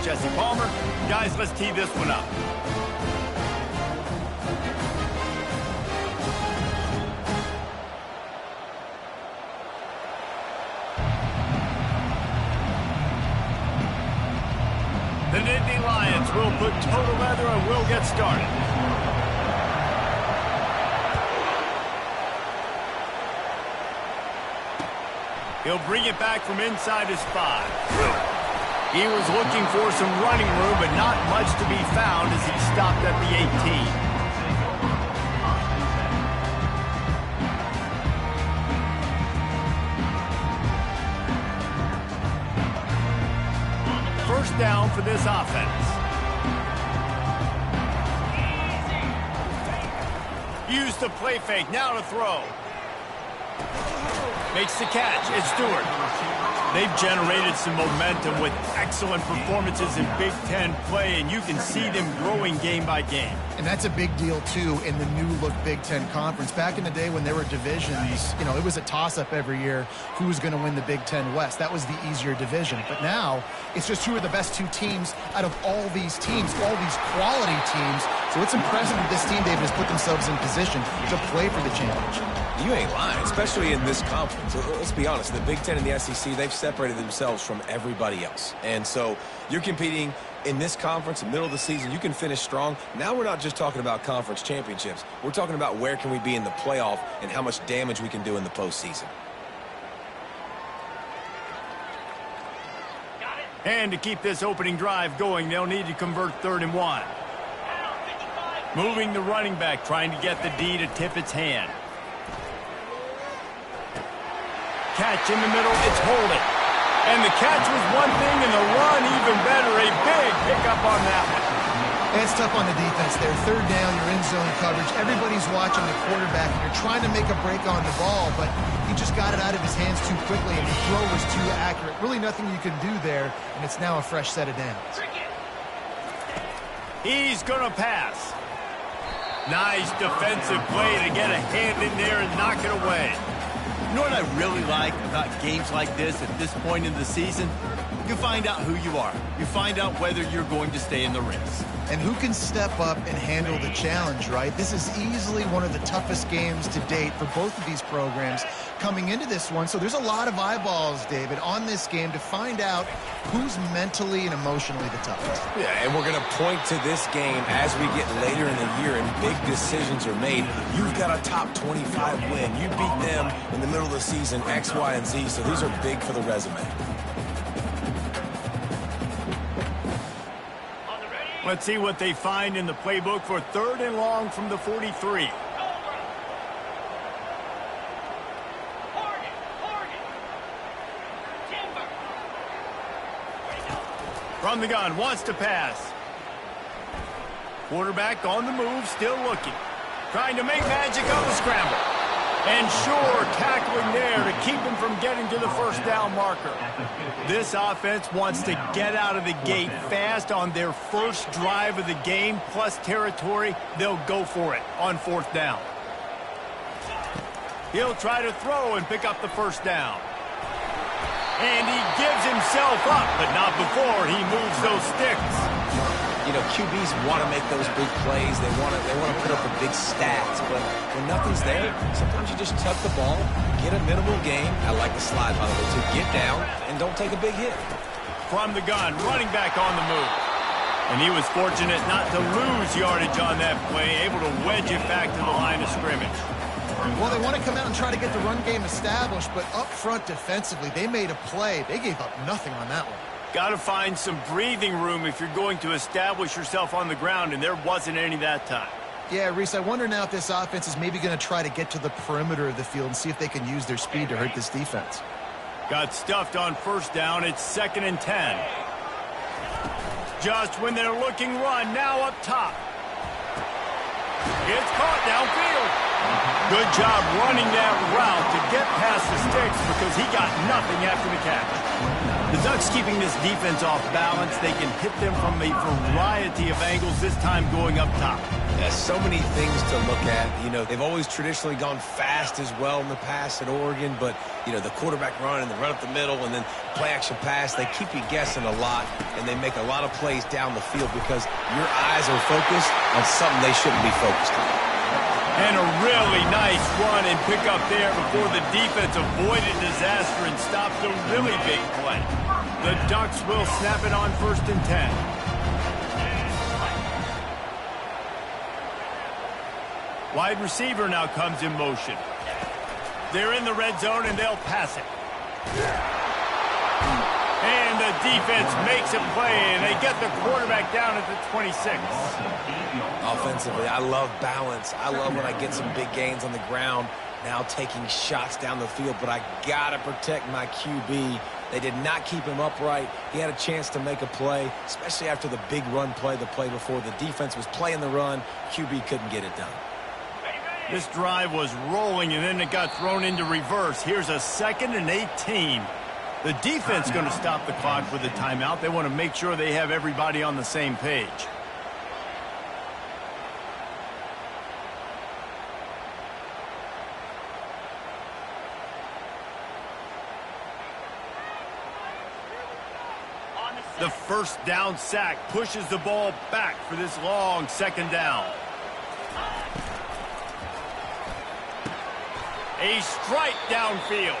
Jesse Palmer. Guys, let's tee this one up. The Nittany Lions will put total leather and will get started. He'll bring it back from inside his 5. He was looking for some running room, but not much to be found as he stopped at the 18. First down for this offense. Use the play fake, now to throw. Makes the catch, it's Stewart. They've generated some momentum with excellent performances in Big Ten play, and you can see them growing game by game. And that's a big deal, too, in the new-look Big Ten Conference. Back in the day when there were divisions, you know, it was a toss-up every year who was going to win the Big Ten West. That was the easier division. But now, it's just who are the best 2 teams out of all these teams, all these quality teams. So it's impressive that this team, David, has put themselves in position to play for the championship. You ain't lying, especially in this conference. Let's be honest, the Big Ten and the SEC, they've separated themselves from everybody else. And so you're competing in this conference, in the middle of the season, you can finish strong. Now we're not just talking about conference championships. We're talking about where can we be in the playoff and how much damage we can do in the postseason. And to keep this opening drive going, they'll need to convert 3rd and 1. Moving the running back, trying to get the D to tip its hand. Catch in the middle, it's holding. And the catch was one thing, and the run even better. A big pickup on that one. It's tough on the defense there. 3rd down, you're in zone coverage. Everybody's watching the quarterback, and you're trying to make a break on the ball, but he just got it out of his hands too quickly, and the throw was too accurate. Really nothing you can do there, and it's now a fresh set of downs. He's going to pass. Nice defensive play to get a hand in there and knock it away. You know what I really like about games like this at this point in the season? You find out who you are. You find out whether you're going to stay in the race. And who can step up and handle the challenge, right? This is easily one of the toughest games to date for both of these programs coming into this one. So there's a lot of eyeballs, David, on this game to find out who's mentally and emotionally the toughest. Yeah, and we're going to point to this game as we get later in the year and big decisions are made. You've got a top 25 win. You beat them in the middle of the season, X, Y, and Z. So these are big for the resume. Let's see what they find in the playbook for 3rd and long from the 43. From the gun, wants to pass. Quarterback on the move, still looking. Trying to make magic on the scramble. And sure, tackling there to keep him from getting to the 1st down marker. This offense wants to get out of the gate fast on their first drive of the game, plus territory. They'll go for it on 4th down. He'll try to throw and pick up the 1st down. And he gives himself up, but not before he moves those sticks. You know, QBs want to make those big plays. They want to put up the big stats. But when nothing's there, sometimes you just tuck the ball, get a minimal gain. I like the slide, by the way, to get down and don't take a big hit. From the gun, running back on the move. And he was fortunate not to lose yardage on that play, able to wedge it back to the line of scrimmage. Well, they want to come out and try to get the run game established, but up front defensively, they made a play. They gave up nothing on that one. Got to find some breathing room if you're going to establish yourself on the ground, and there wasn't any that time. Yeah, Reese, I wonder now if this offense is maybe going to try to get to the perimeter of the field and see if they can use their speed to hurt this defense. Got stuffed on 1st down. It's 2nd and 10. Just when they're looking run, now up top. It's caught downfield. Good job running that route to get past the sticks because he got nothing after the catch. The Ducks keeping this defense off balance. They can hit them from a variety of angles, this time going up top. There's so many things to look at. You know, they've always traditionally gone fast as well in the past at Oregon, but, you know, the quarterback run and the run up the middle and then play action pass, they keep you guessing a lot, and they make a lot of plays down the field because your eyes are focused on something they shouldn't be focused on. And a really nice run and pick up there before the defense avoided disaster and stopped a really big play. The Ducks will snap it on 1st and 10. Wide receiver now comes in motion. They're in the red zone, and they'll pass it. And the defense makes a play, and they get the quarterback down at the 26. Offensively, I love balance. I love when I get some big gains on the ground, now taking shots down the field, but I got to protect my QB. They did not keep him upright. He had a chance to make a play, especially after the big run play the play before. The defense was playing the run. QB couldn't get it done. This drive was rolling, and then it got thrown into reverse. Here's a 2nd and 18. The defense going to stop the clock with a timeout. They want to make sure they have everybody on the same page. The 1st down sack pushes the ball back for this long 2nd down. A strike downfield.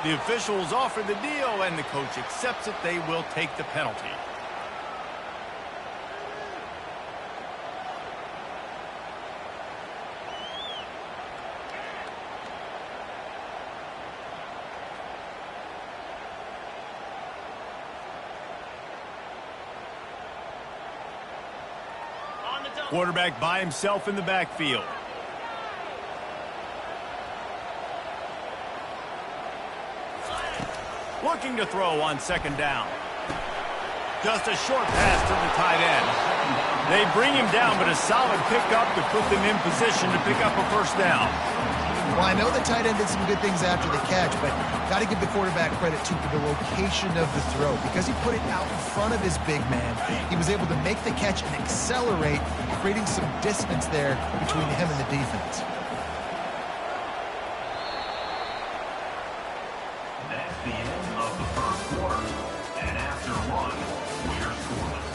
The officials offer the deal, and the coach accepts it. They will take the penalty. Quarterback by himself in the backfield. Looking to throw on 2nd down. Just a short pass to the tight end. They bring him down, but a solid pickup to put them in position to pick up a 1st down. Well, I know the tight end did some good things after the catch, but got to give the quarterback credit, too, for the location of the throw. Because he put it out in front of his big man, he was able to make the catch and accelerate, creating some distance there between him and the defense. That's the end of the 1st quarter. And after 1, we're scoreless.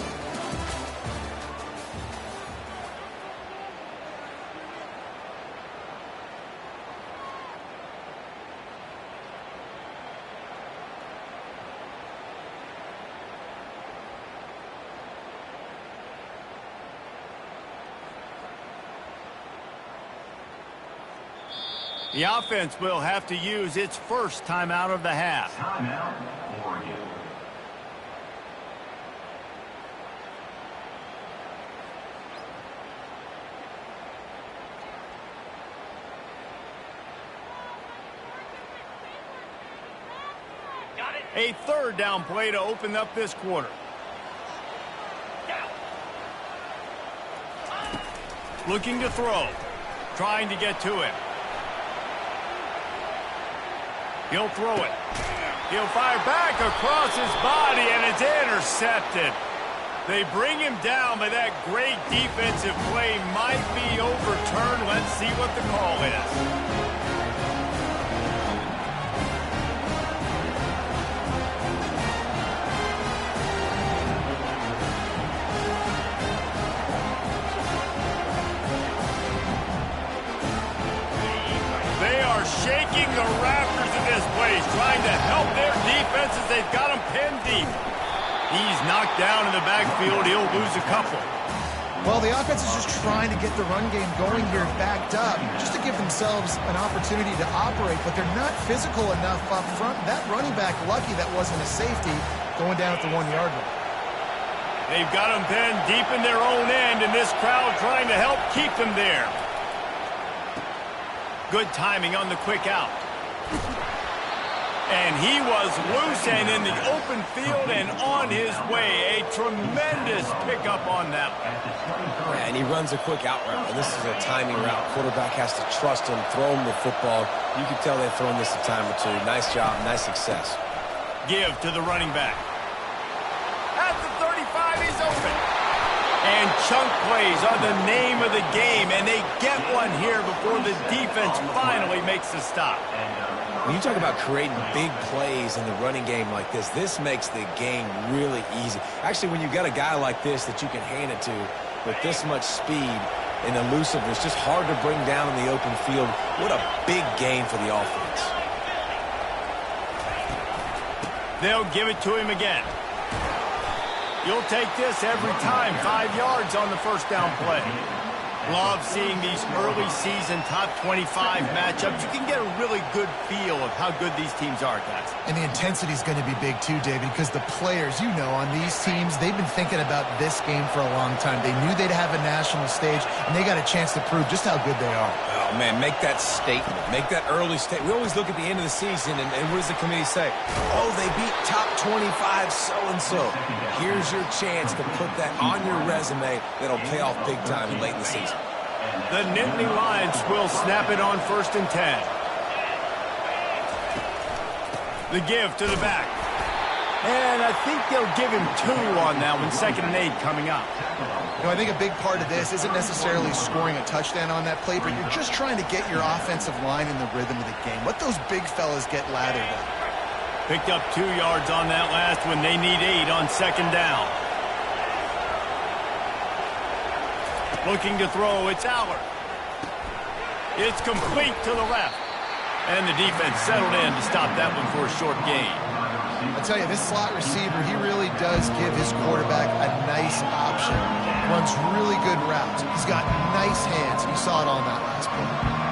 The offense will have to use its 1st timeout of the half. Timeout, Oregon. A 3rd down play to open up this quarter. Looking to throw. Trying to get to him. He'll throw it. He'll fire back across his body, and it's intercepted. They bring him down, but that great defensive play might be overturned. Let's see what the call is. Shaking the rafters in this place, trying to help their defense as they've got him pinned deep. He's knocked down in the backfield. He'll lose a couple. Well, the offense is just trying to get the run game going here, backed up, just to give themselves an opportunity to operate, but they're not physical enough up front. That running back, lucky that wasn't a safety, going down at the 1-yard line. They've got them pinned deep in their own end, and this crowd trying to help keep them there. Good timing on the quick out. And he was loose and in the open field and on his way. A tremendous pickup on that one. Yeah, and he runs a quick out route, and this is a timing route. Quarterback has to trust him, throw him the football. You can tell they've thrown this a time or two. Nice job, nice success. Give to the running back. At the 35, he's open. And chunk plays are the name of the game, and they get one here before the defense finally makes the stop. When you talk about creating big plays in the running game like this makes the game really easy. Actually, when you've got a guy like this that you can hand it to with this much speed and elusiveness, just hard to bring down in the open field. What a big game for the offense. They'll give it to him again. You'll take this every time. 5 yards on the first down play. Love seeing these early season top 25 matchups. You can get a really good feel of how good these teams are, guys. And the intensity is going to be big too, David, because the players, you know, on these teams, they've been thinking about this game for a long time. They knew they'd have a national stage, and they got a chance to prove just how good they are. Oh, man, make that statement. Make that early statement. We always look at the end of the season, and what does the committee say? Oh, they beat top 25 so-and-so. Here's your chance to put that on your resume that'll pay off big time late in the season. The Nittany Lions will snap it on 1st and 10. The give to the back. And I think they'll give him 2 on that one. 2nd and 8 coming up. You know, I think a big part of this isn't necessarily scoring a touchdown on that play, but you're just trying to get your offensive line in the rhythm of the game. Let those big fellas get lathered up. Picked up 2 yards on that last one. They need 8 on 2nd down. Looking to throw, it's Allard. It's complete to the left. And the defense settled in to stop that one for a short gain. I tell you, this slot receiver, he really does give his quarterback a nice option. Runs really good routes. He's got nice hands. You saw it on that last play.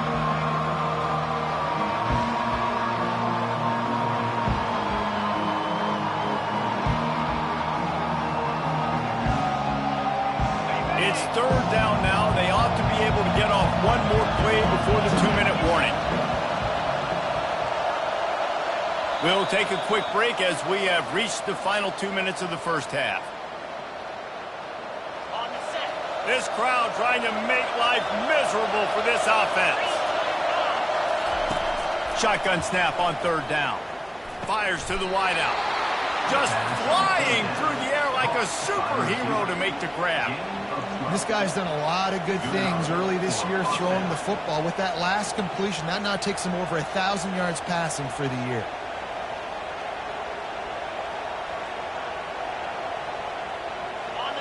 It's 3rd down now. They ought to be able to get off one more play before the 2-minute warning. We'll take a quick break as we have reached the final 2 minutes of the first half. This crowd trying to make life miserable for this offense. Shotgun snap on 3rd down. Fires to the wideout. Just flying through the air like a superhero to make the grab. This guy's done a lot of good things early this year throwing the football. With that last completion, that now takes him over 1,000 yards passing for the year.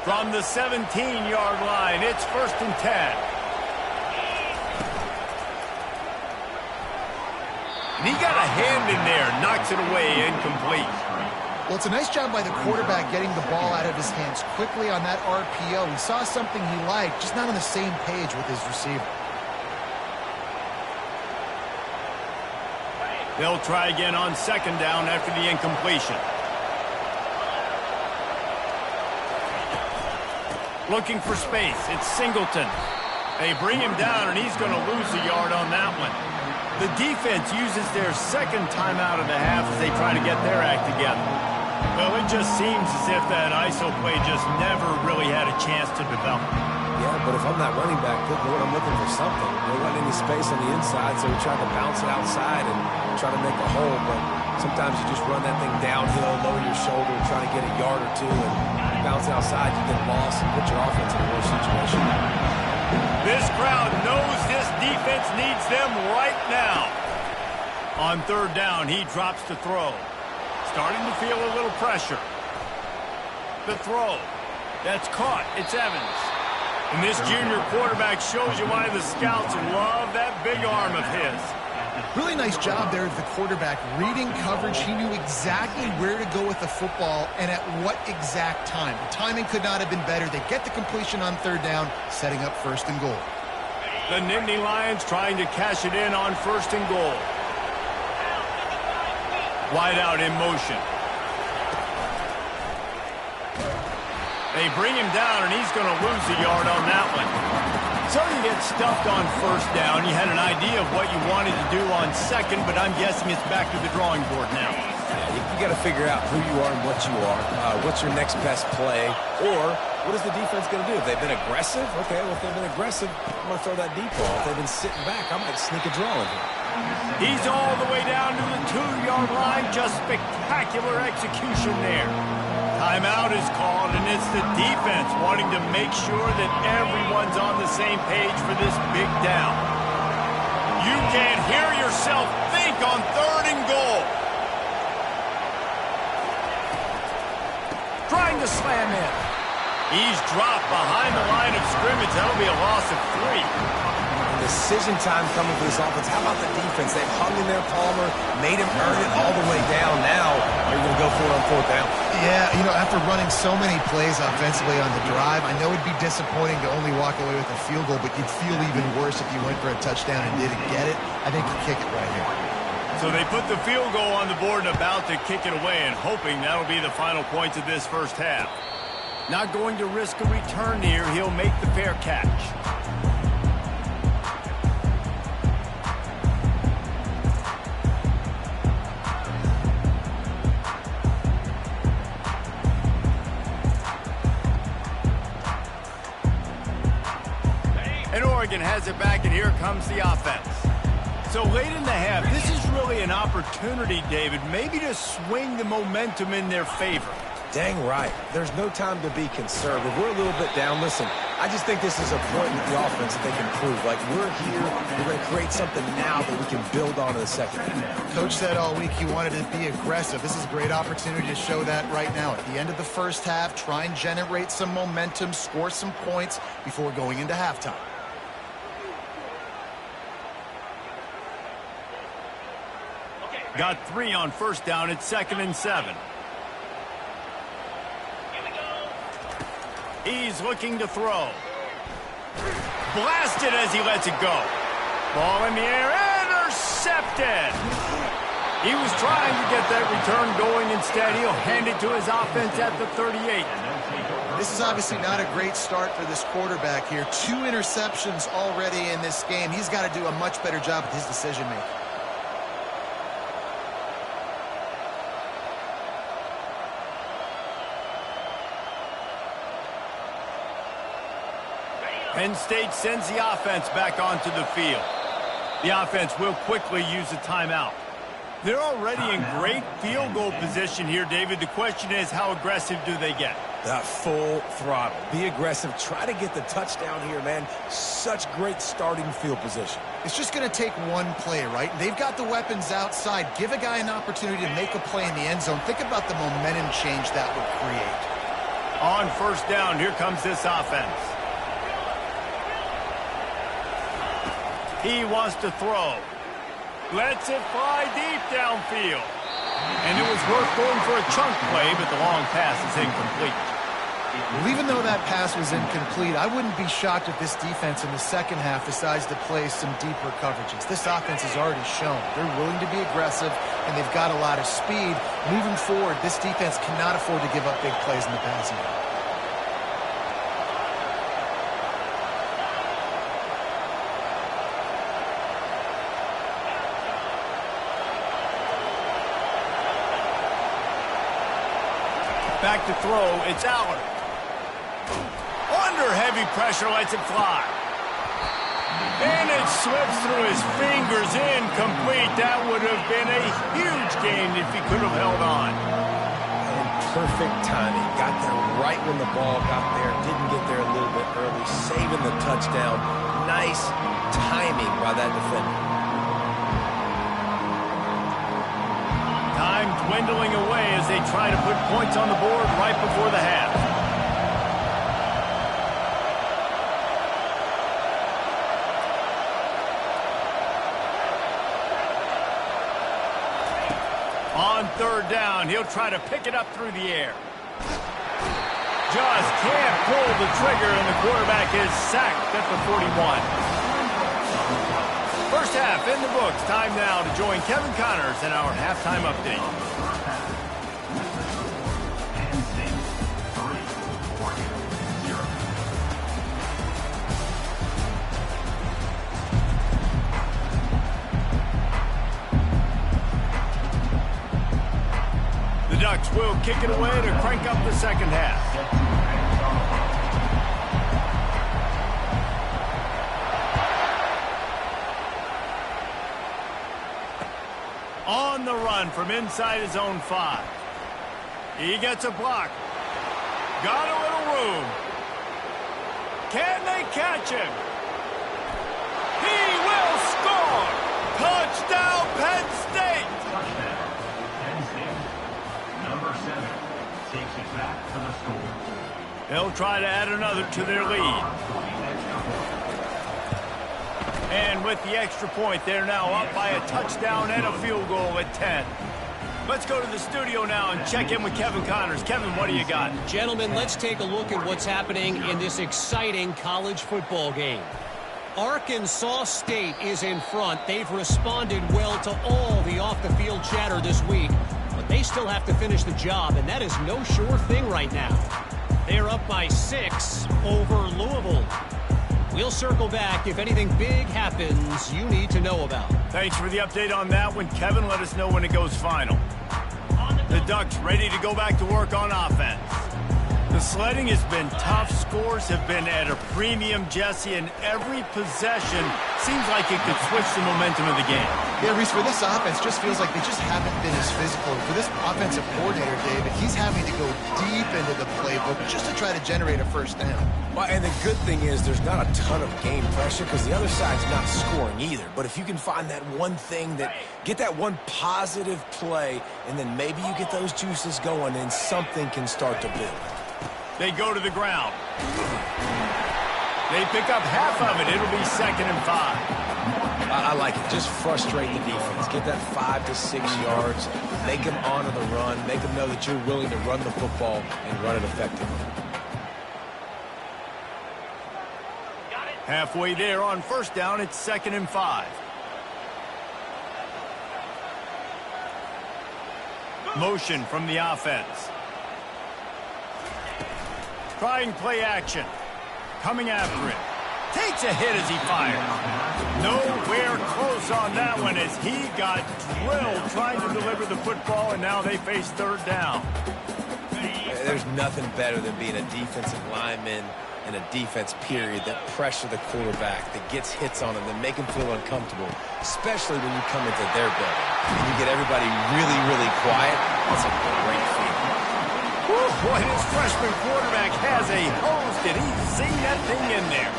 From the 17-yard line, it's 1st and 10. And he got a hand in there, knocks it away, incomplete. Well, it's a nice job by the quarterback getting the ball out of his hands quickly on that RPO. He saw something he liked, just not on the same page with his receiver. They'll try again on 2nd down after the incompletion. Looking for space. It's Singleton. They bring him down, and he's going to lose a yard on that one. The defense uses their 2nd timeout of the half as they try to get their act together. Well, it just seems as if that ISO play just never really had a chance to develop. Yeah, but if I'm not running back, good Lord, I'm looking for something. There wasn't any space on the inside, so we tried to bounce it outside and try to make a hole. But sometimes you just run that thing downhill, lower your shoulder, and try to get a yard or 2, and bounce it outside, you get lost and put your offense in a worse situation. This crowd knows this defense needs them right now. On 3rd down, he drops the throw. Starting to feel a little pressure. The throw. That's caught. It's Evans. And this junior quarterback shows you why the scouts love that big arm of his. Really nice job there of the quarterback. Reading coverage, he knew exactly where to go with the football and at what exact time. The timing could not have been better. They get the completion on 3rd down, setting up 1st and goal. The Nittany Lions trying to cash it in on 1st and goal. Wide out in motion. They bring him down, and he's going to lose a yard on that one. So you get stuffed on first down. You had an idea of what you wanted to do on second, but I'm guessing it's back to the drawing board now. Yeah, you got to figure out who you are and what you are. What's your next best play? Or what is the defense going to do? If they've been aggressive, okay, well, if they've been aggressive, I'm going to throw that deep ball. If they've been sitting back, I might sneak a draw in here. He's all the way down to the 2-yard line. Just spectacular execution there. Timeout is called, and it's the defense wanting to make sure that everyone's on the same page for this big down. You can't hear yourself think on 3rd and goal. Trying to slam in. He's dropped behind the line of scrimmage. That'll be a loss of 3. Decision time coming for this offense. How about the defense? They've hung in there, Palmer, made him earn it all the way down. Now, are you going to go for it on 4th down? Yeah, you know, after running so many plays offensively on the drive, I know it'd be disappointing to only walk away with a field goal, but you'd feel even worse if you went for a touchdown and didn't get it. I think you kick it right here. So they put the field goal on the board and about to kick it away, and hoping that'll be the final points of this first half. Not going to risk a return here. He'll make the fair catch. And Oregon has it back, and here comes the offense. So late in the half, this is really an opportunity, David, maybe to swing the momentum in their favor. Dang right. There's no time to be conservative. We're a little bit down. Listen, I just think this is a point with the offense that they can prove. Like, we're here, we're going to create something now that we can build on in the second half. Coach said all week he wanted to be aggressive. This is a great opportunity to show that right now. At the end of the first half, try and generate some momentum, score some points before going into halftime. Got 3 on first down. It's 2nd and 7. He's looking to throw. Blasted as he lets it go. Ball in the air. Intercepted. He was trying to get that return going. Instead, he'll hand it to his offense at the 38. This is obviously not a great start for this quarterback here. 2 interceptions already in this game. He's got to do a much better job with his decision-making. Penn State sends the offense back onto the field. The offense will quickly use a timeout. They're already in great field goal position here, David. The question is, how aggressive do they get? Full throttle. Be aggressive. Try to get the touchdown here, man. Such great starting field position. It's just going to take one play, right? They've got the weapons outside. Give a guy an opportunity to make a play in the end zone. Think about the momentum change that would create. On first down, here comes this offense. He wants to throw. Lets it fly deep downfield. And it was worth going for a chunk play, but the long pass is incomplete. Well, even though that pass was incomplete, I wouldn't be shocked if this defense in the second half decides to play some deeper coverages. This offense has already shown they're willing to be aggressive, and they've got a lot of speed. Moving forward, this defense cannot afford to give up big plays in the passing game. Back to throw, it's Allen. Under heavy pressure, lets it fly. And it slips through his fingers, incomplete. That would have been a huge gain if he could have held on. And perfect timing. Got there right when the ball got there. Didn't get there a little bit early. Saving the touchdown. Nice timing by that defender. Time dwindling away as they try to put points on the board right before the half. On third down, he'll try to pick it up through the air. Just can't pull the trigger, and the quarterback is sacked at the 41. First half in the books. Time now to join Kevin Connors in our halftime update. Penn State 3, Oregon 0. kick it away to crank up the second half. On the run from inside his own 5. He gets a block. Got a little room. Can they catch him? He will score! Touchdown, Penn State! Touchdown, Penn State. Number 7 takes it back for the score. They'll try to add another to their lead. And with the extra point, they're now up by a touchdown and a field goal at 10. Let's go to the studio now and check in with Kevin Connors. Kevin, what do you got? Gentlemen, let's take a look at what's happening in this exciting college football game. Arkansas State is in front. They've responded well to all the off-the-field chatter this week, but they still have to finish the job, and that is no sure thing right now. They're up by 6 over Louisville. We'll circle back if anything big happens you need to know about. Thanks for the update on that one, Kevin. Let us know when it goes final. The Ducks ready to go back to work on offense. The sledding has been tough. Scores have been at a premium, Jesse, and every possession seems like it could switch the momentum of the game. Yeah, Reese, for this offense, just feels like they just haven't been as physical. For this offensive coordinator, David, he's having to go deep into the playbook just to try to generate a first down. Well, and the good thing is there's not a ton of game pressure because the other side's not scoring either. But if you can find that one thing, get that one positive play, and then maybe you get those juices going and something can start to build. They go to the ground. They pick up half of it. It'll be 2nd and 5. I like it. Just frustrate the defense. Get that 5 to 6 yards. Make them honor the run. Make them know that you're willing to run the football and run it effectively. Halfway there on first down, it's 2nd and 5. Motion from the offense. Trying play action. Coming after it. Takes a hit as he fires. Nowhere close on that one as he got drilled trying to deliver the football, and now they face 3rd down. There's nothing better than being a defensive lineman and a defense period that pressure the quarterback, that gets hits on him, that make him feel uncomfortable, especially when you come into their building and you get everybody really, really quiet. That's a great feeling. Boy, this freshman quarterback has a hose. Did he sing that thing in there?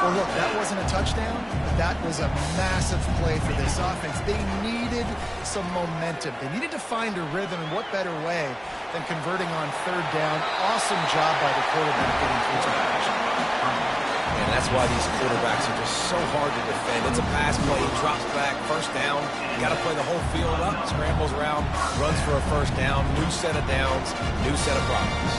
Well, look, that wasn't a touchdown, but that was a massive play for this offense. They needed some momentum. They needed to find a rhythm, and what better way than converting on 3rd down. Awesome job by the quarterback getting through some action. And that's why these quarterbacks are just so hard to defend. It's a pass play, drops back, first down. You got to play the whole field up, scrambles around, runs for a first down, new set of downs, new set of problems.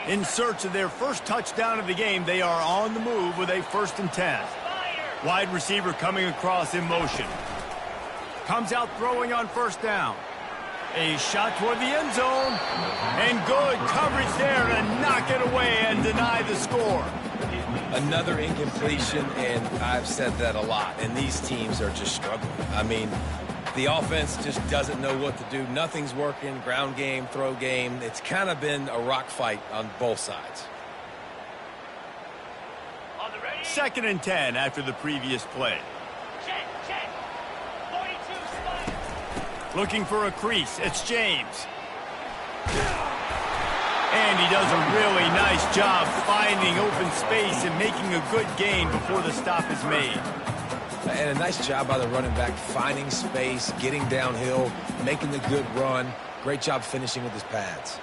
In search of their first touchdown of the game, they are on the move with a 1st and 10. Wide receiver coming across in motion. Comes out throwing on first down. A shot toward the end zone. And good coverage there to knock it away and deny the score. Another incompletion, and I've said that a lot, and these teams are just struggling. I mean, the offense just doesn't know what to do. Nothing's working. Ground game, throw game. It's kind of been a rock fight on both sides. 2nd and 10 after the previous play. Looking for a crease. It's James. And he does a really nice job finding open space and making a good gain before the stop is made. And a nice job by the running back, finding space, getting downhill, making the good run. Great job finishing with his pads.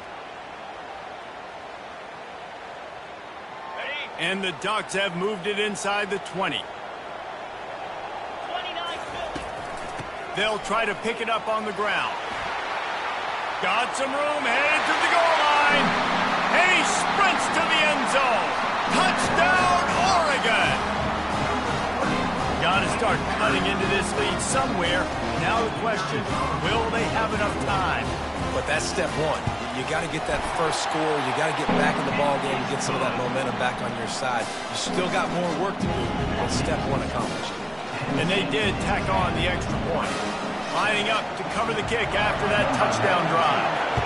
And the Ducks have moved it inside the 20. They'll try to pick it up on the ground. Got some room, headed to the goal line. And he sprints to the end zone. Touchdown, Oregon! Got to start cutting into this lead somewhere. Now the question, will they have enough time? But that's step one. You got to get that first score. You got to get back in the ball game and get some of that momentum back on your side. You still got more work to do, but step one accomplished. And they did tack on the extra point. Lining up to cover the kick after that touchdown drive.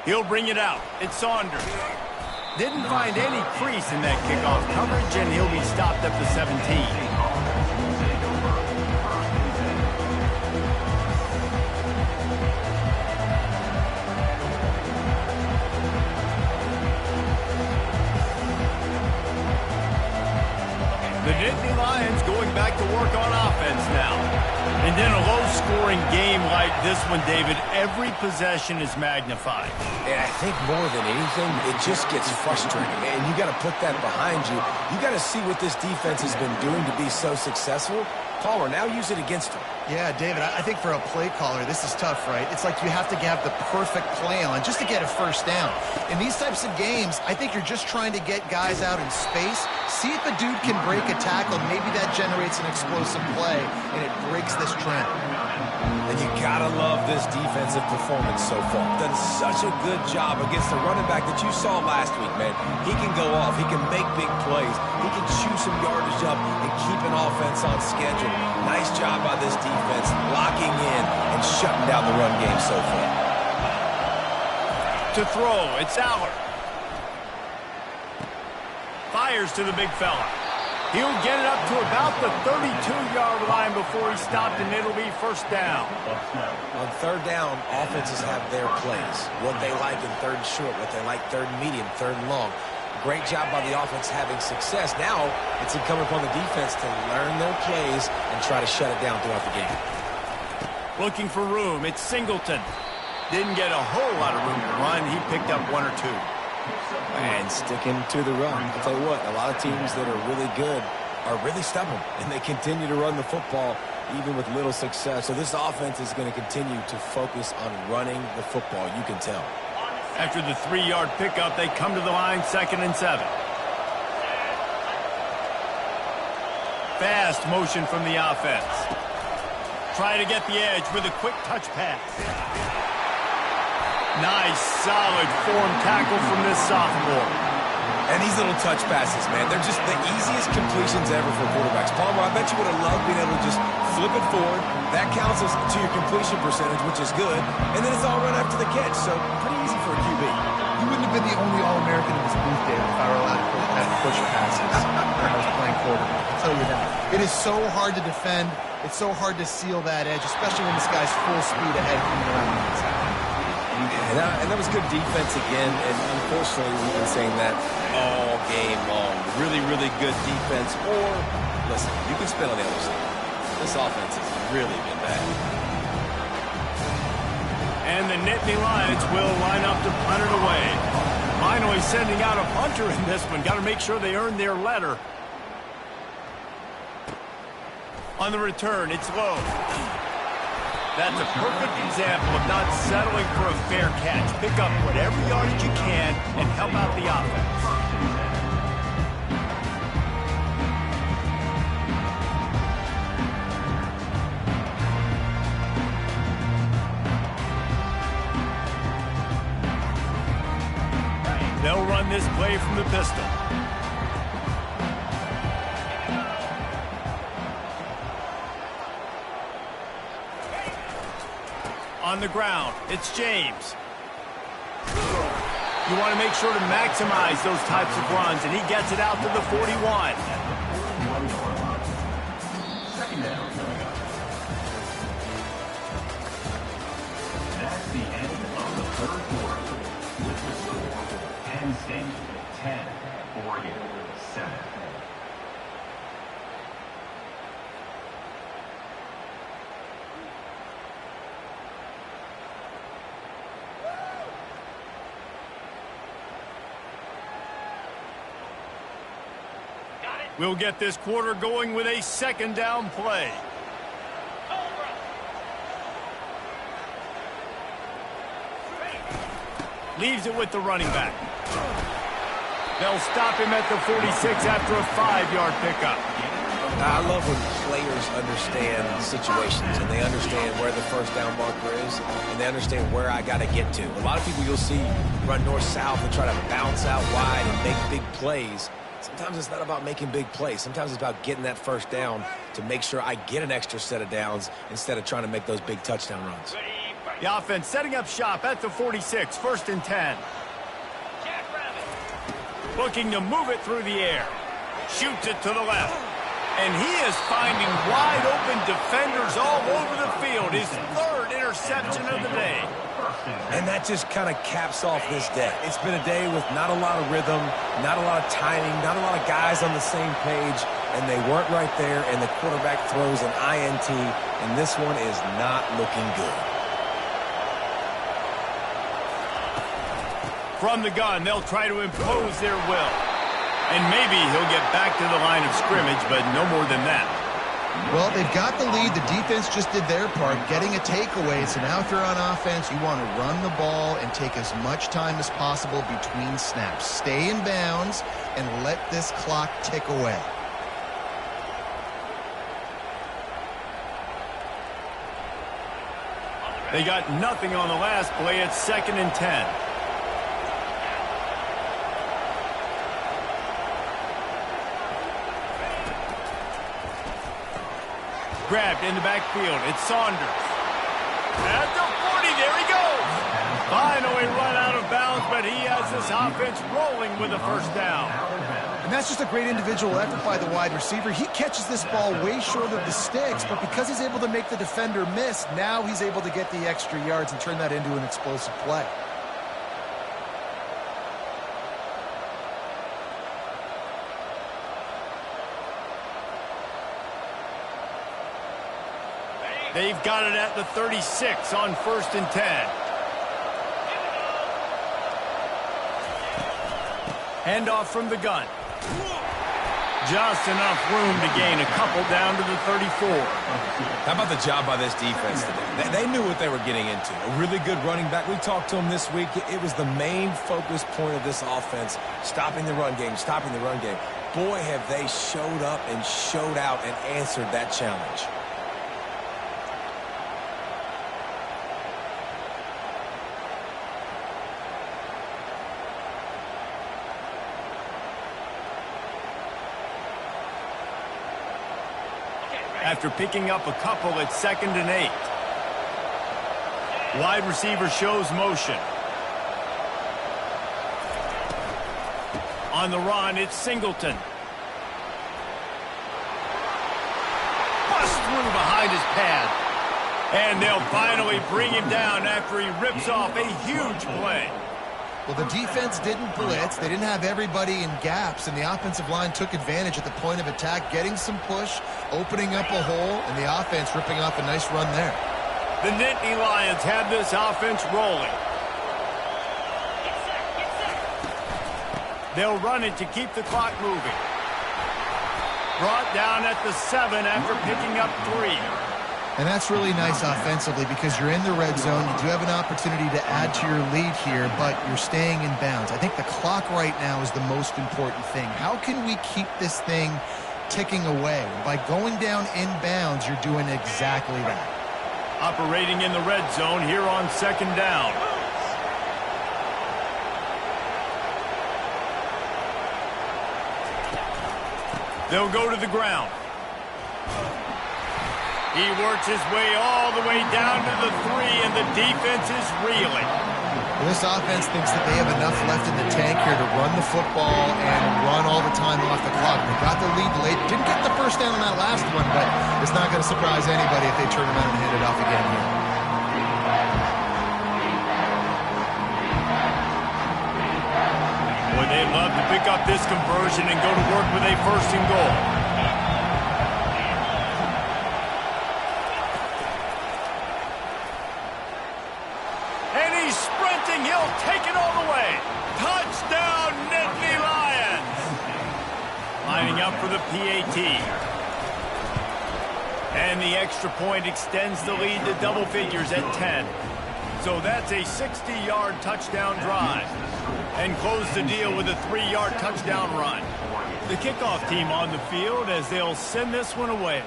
He'll bring it out. It's Saunders. Didn't find any crease in that kickoff coverage, and he'll be stopped at the 17. The Nittany Lions going back to work on offense now. And in a low-scoring game like this one, David, every possession is magnified. And I think more than anything, it just gets frustrating. And you got to put that behind you. You got to see what this defense has been doing to be so successful. Caller, now use it against them. Yeah, David, I think for a play caller, this is tough, right? It's like you have to have the perfect play on just to get a first down. In these types of games, I think you're just trying to get guys out in space, see if a dude can break a tackle. Maybe that generates an explosive play, and it breaks this trend. And you gotta love this defensive performance so far. Done such a good job against the running back that you saw last week, man. He can go off. He can make big plays. He can chew some yardage up and keep an offense on schedule. Nice job by this defense, locking in and shutting down the run game so far. To throw, it's Aller. Fires to the big fella. He'll get it up to about the 32-yard line before he's stopped, and it'll be first down. On third down, offenses have their plays. What they like in third and short, what they like third and medium, third and long. Great job by the offense having success. Now it's incumbent upon the defense to learn their plays and try to shut it down throughout the game. Looking for room, it's Singleton. Didn't get a whole lot of room to run. He picked up one or two. And sticking to the run. I'll tell you what, a lot of teams that are really good are really stubborn, and they continue to run the football even with little success. So this offense is going to continue to focus on running the football, you can tell. After the 3-yard pickup, they come to the line, 2nd and 7. Fast motion from the offense. Try to get the edge with a quick touch pass. Nice, solid form tackle from this sophomore. And these little touch passes, man, they're just the easiest completions ever for quarterbacks. Palmer, I bet you would have loved being able to just flip it forward. That counts as to your completion percentage, which is good. And then it's all run after the catch, so pretty easy for a QB. You wouldn't have been the only All-American in this booth, David, if I were allowed to push passes when I was playing quarterback. I'll tell you that. It is so hard to defend. It's so hard to seal that edge, especially when this guy's full speed ahead coming around the inside. And that was good defense again, and unfortunately we've been saying that all game long. Really, really good defense, or, listen, you can spin on the other side. This offense has really been bad. And the Nittany Lions will line up to punt it away. Finally sending out a punter in this one. Got to make sure they earn their letter. On the return, it's low. That's a perfect example of not settling for a fair catch. Pick up whatever yardage you can and help out the offense. They'll run this play from the pistol. On the ground, it's James. You want to make sure to maximize those types of runs, and he gets it out to the 41. Second down. That's the end of the third quarter. With the score, Penn State 10, Oregon 7. We'll get this quarter going with a second down play. Leaves it with the running back. They'll stop him at the 46 after a 5-yard pickup. I love when players understand situations and they understand where the first down marker is and they understand where I got to get to. A lot of people you'll see run north-south and try to bounce out wide and make big plays. Sometimes it's not about making big plays. Sometimes it's about getting that first down to make sure I get an extra set of downs instead of trying to make those big touchdown runs. The offense setting up shop at the 46, 1st and 10. Looking to move it through the air. Shoots it to the left. And he is finding wide-open defenders all over the field. His 3rd interception of the day. And that just kind of caps off this day. It's been a day with not a lot of rhythm, not a lot of timing, not a lot of guys on the same page, and they weren't right there, and the quarterback throws an INT, and this one is not looking good. From the gun, they'll try to impose their will. And maybe he'll get back to the line of scrimmage, but no more than that. Well, they've got the lead. The defense just did their part, getting a takeaway. So now if you're on offense, you want to run the ball and take as much time as possible between snaps. Stay in bounds and let this clock tick away. They got nothing on the last play. It's 2nd and 10. Grabbed in the backfield. It's Saunders. At the 40, there he goes. Finally run out of bounds, but he has this offense rolling with a 1st down. And that's just a great individual effort by the wide receiver. He catches this ball way short of the sticks, but because he's able to make the defender miss, now he's able to get the extra yards and turn that into an explosive play. They've got it at the 36 on 1st and 10. Handoff from the gun. Just enough room to gain a couple down to the 34. How about the job by this defense today? They knew what they were getting into. A really good running back. We talked to him this week. It was the main focus point of this offense, stopping the run game, stopping the run game. Boy, have they showed up and showed out and answered that challenge. After picking up a couple, it's 2nd and 8. Wide receiver shows motion. On the run, it's Singleton. Bust through behind his pad. And they'll finally bring him down after he rips off a huge play. Well, the defense didn't blitz. They didn't have everybody in gaps, and the offensive line took advantage at the point of attack, getting some push, opening up a hole, and the offense ripping off a nice run there. The Nittany Lions have this offense rolling. They'll run it to keep the clock moving. Brought down at the 7 after picking up 3. And that's really nice offensively because you're in the red zone. You do have an opportunity to add to your lead here, but you're staying in bounds. I think the clock right now is the most important thing. How can we keep this thing ticking away? By going down in bounds, you're doing exactly that. Operating in the red zone here on 2nd down. They'll go to the ground. He works his way all the way down to the 3, and the defense is reeling. Well, this offense thinks that they have enough left in the tank here to run the football and run all the time off the clock. They got the lead late. Didn't get the 1st down on that last one, but it's not going to surprise anybody if they turn around and hand it off again here. Boy, they'd love to pick up this conversion and go to work with a 1st and goal. He'll take it all the way. Touchdown, Nittany Lions. Lining up for the PAT. And the extra point extends the lead to double figures at 10. So that's a 60-yard touchdown drive. And close the deal with a 3-yard touchdown run. The kickoff team on the field as they'll send this one away.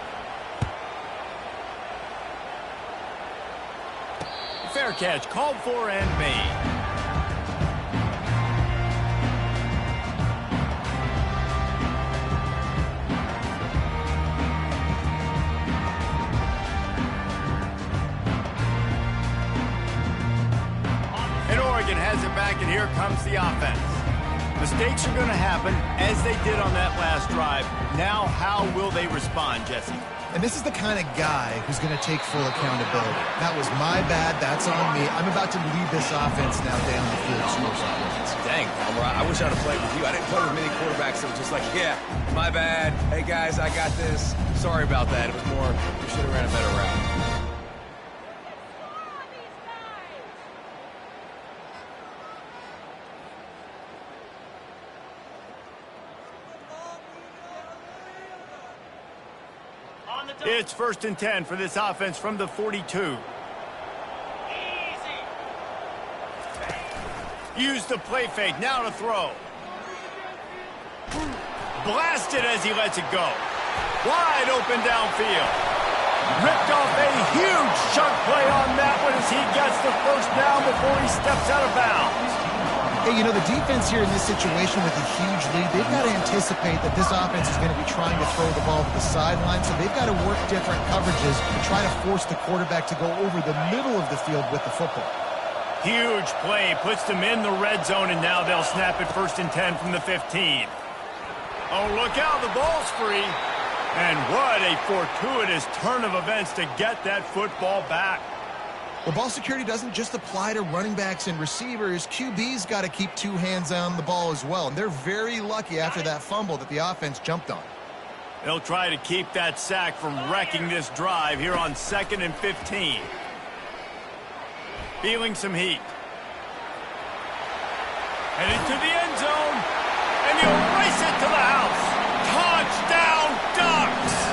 Fair catch called for and made. Oregon has it back, and here comes the offense. Mistakes are going to happen, as they did on that last drive. Now, how will they respond, Jesse? And this is the kind of guy who's going to take full accountability. That was my bad. That's on me. I'm about to lead this offense now down the field to score some points. Dang, Palmer, I wish I'd have played with you. I didn't play with many quarterbacks that were just like, yeah, my bad. Hey, guys, I got this. Sorry about that. It was more, we should have ran a better route. It's 1st and 10 for this offense from the 42. Use the play fake, now to throw. Blasted as he lets it go. Wide open downfield. Ripped off a huge chunk play on that one as he gets the first down before he steps out of bounds. Hey, you know, the defense here in this situation with a huge lead, they've got to anticipate that this offense is going to be trying to throw the ball to the sideline, so they've got to work different coverages to try to force the quarterback to go over the middle of the field with the football. Huge play, puts them in the red zone, and now they'll snap it 1st and 10 from the 15. Oh, look out, the ball's free. And what a fortuitous turn of events to get that football back. Well, ball security doesn't just apply to running backs and receivers. QB's got to keep two hands on the ball as well, and they're very lucky after that fumble that the offense jumped on. They'll try to keep that sack from wrecking this drive here on 2nd and 15. Feeling some heat. Headed to the end zone, and he'll race it to the house. Touchdown, Ducks!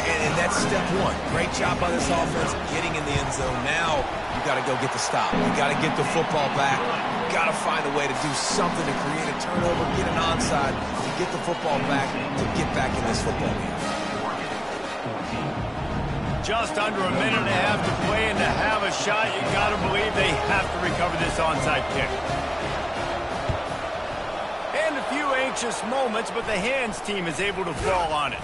And that's step one. Great job by this offense getting in the end zone. Now you got to go get the stop. You got to get the football back. You got to find a way to do something to create a turnover, get an onside, to get the football back, to get back in this football game. Just under a minute and a half to play, and to have a shot, you got to believe they have to recover this onside kick. And a few anxious moments, but the hands team is able to fall on it.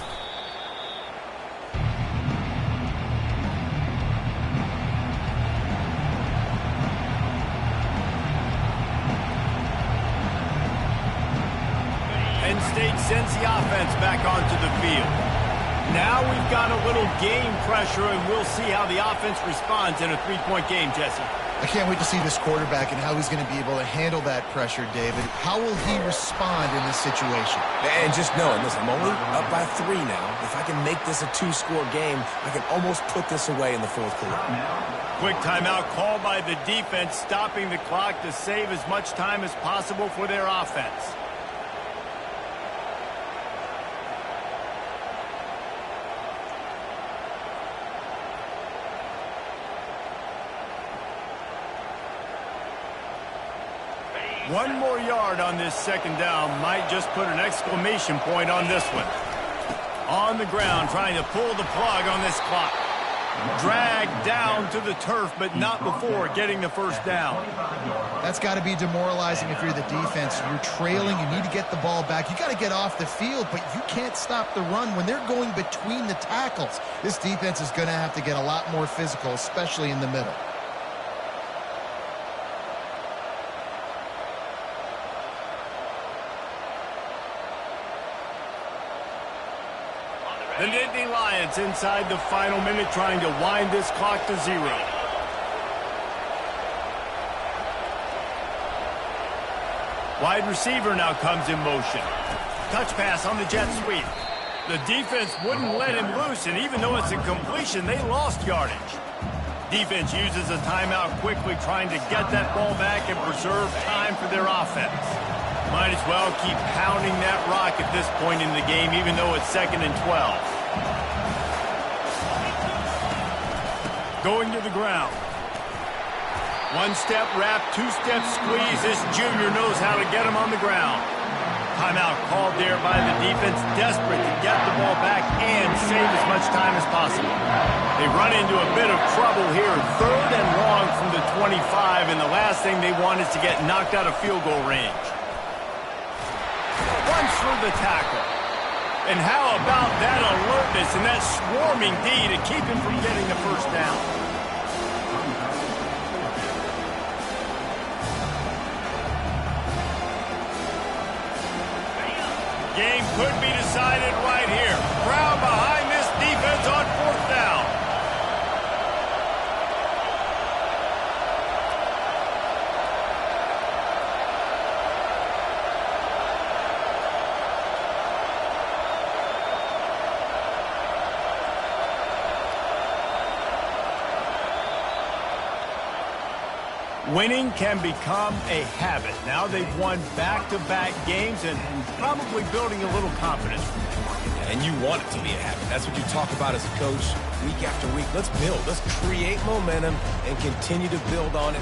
Penn State sends the offense back onto the field. Now we've got a little game pressure, and we'll see how the offense responds in a three-point game, Jesse. I can't wait to see this quarterback and how he's going to be able to handle that pressure, David. How will he respond in this situation? And just knowing, listen, I'm only up by 3 now. If I can make this a 2-score game, I can almost put this away in the 4th quarter. Quick timeout called by the defense, stopping the clock to save as much time as possible for their offense. One more yard on this 2nd down might just put an exclamation point on this one. On the ground, trying to pull the plug on this clock. Dragged down to the turf, but not before getting the 1st down. That's got to be demoralizing if you're the defense. You're trailing. You need to get the ball back. You got to get off the field, but you can't stop the run when they're going between the tackles. This defense is going to have to get a lot more physical, especially in the middle. The Nittany Lions inside the final minute, trying to wind this clock to 0. Wide receiver now comes in motion. Touch pass on the jet sweep. The defense wouldn't let him loose, and even though it's a completion, they lost yardage. Defense uses a timeout quickly, trying to get that ball back and preserve time for their offense. Might as well keep pounding that rock at this point in the game, even though it's 2nd and 12. Going to the ground. One-step wrap, two-step squeeze. This junior knows how to get him on the ground. Timeout called there by the defense, desperate to get the ball back and save as much time as possible. They run into a bit of trouble here, 3rd and long from the 25, and the last thing they want is to get knocked out of field goal range. Runs through the tackle. And how about that alertness and that swarming D to keep him from getting the 1st down? could be decided right here. Crowd behind this defense on 4th down. Winning can become a habit. Now they've won back-to-back games and probably building a little confidence. And you want it to be a habit. That's what you talk about as a coach week after week. Let's build. Let's create momentum and continue to build on it.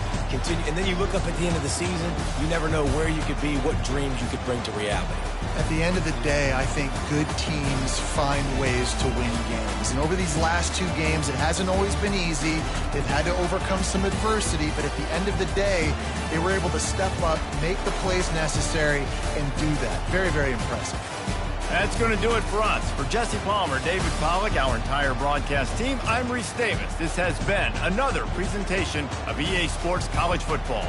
And then you look up at the end of the season, you never know where you could be, what dreams you could bring to reality. At the end of the day, I think good teams find ways to win games. And over these last 2 games, it hasn't always been easy. They've had to overcome some adversity, but at the end of the day, they were able to step up, make the plays necessary, and do that. Very, very impressive. That's going to do it for us. For Jesse Palmer, David Pollack, our entire broadcast team, I'm Reese Davis. This has been another presentation of EA Sports College Football.